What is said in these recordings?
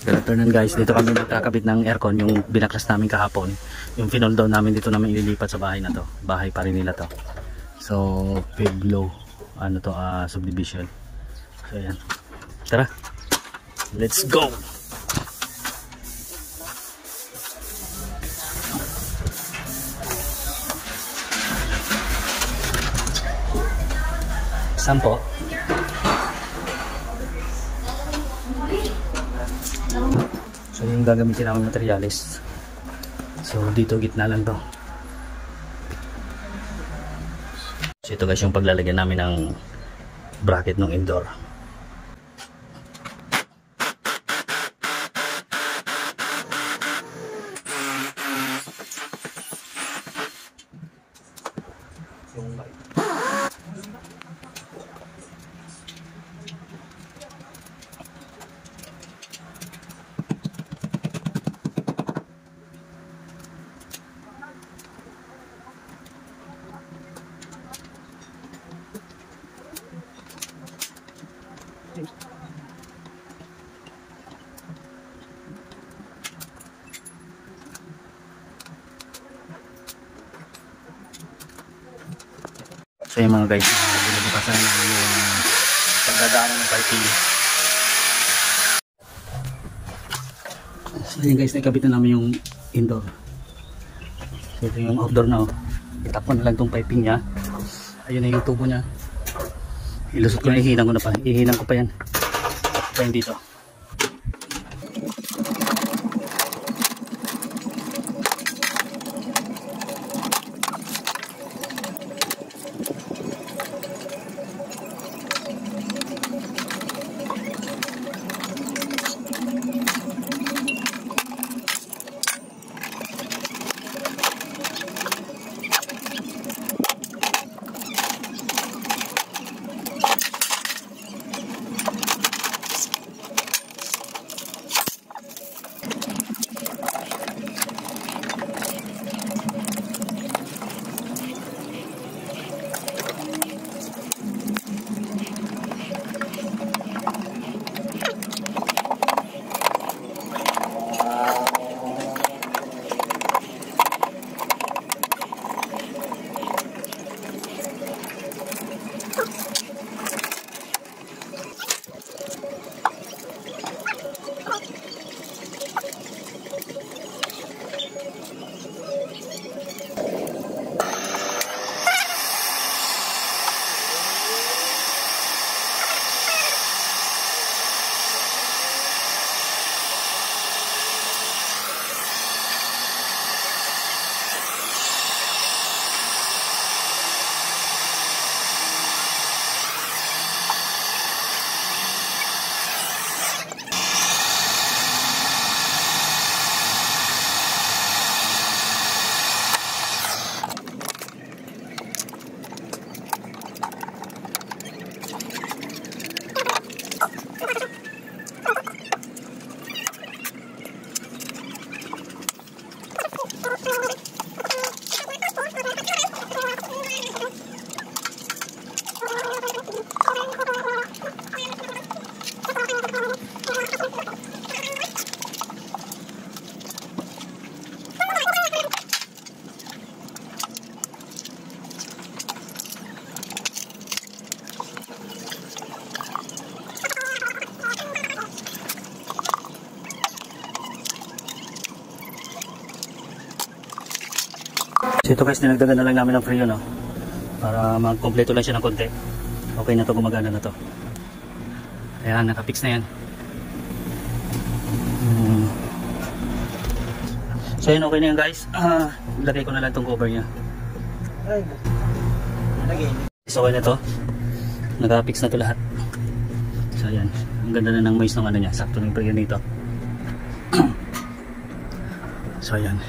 Good afternoon guys, dito kami magkakabit ng aircon, yung binaklas namin kahapon. Yung final down namin dito namin ililipat sa bahay na to. Bahay pa rin nila to. So, Pueblo, ano to, subdivision. So ayan. Tara, let's go! Sampo. So yung gagamitin namin materials. So dito gitna lang to. So ito guys yung paglalagyan namin ng bracket ng indoor. Yung light. So yung mga guys, binabukasan namin yung pagdadaanan ng parking. So yun guys, nakabit na namin yung indoor. So ito yung outdoor na. Itapon na lang itong piping nya. Ayun na yung tubo nya. Ilusot ko na, ihinang ko na pa. Ihinang ko pa yan. Pa yan dito. So ito guys, ninagdagan na lang namin ng freo, no? Para mag-kompleto lang siya ng konti. Okay na to, gumagana na to. Ayan, nakapix na yan. So yun, okay na yan guys. Ilagay ko na lang itong cover nya. So okay na to. Nakapix na to lahat. So ayan, ang ganda na ng moist ng ano nya. Sakto ng freo nito. So ayan.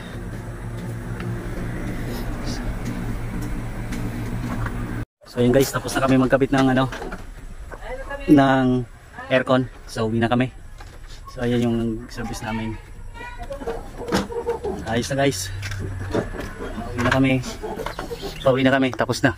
So yun guys, tapos na kami magkabit ng ano, ng aircon. So uwi na kami. So ayan yung service namin. Ayos na guys. Uwi na kami. Pauwi na kami, tapos na.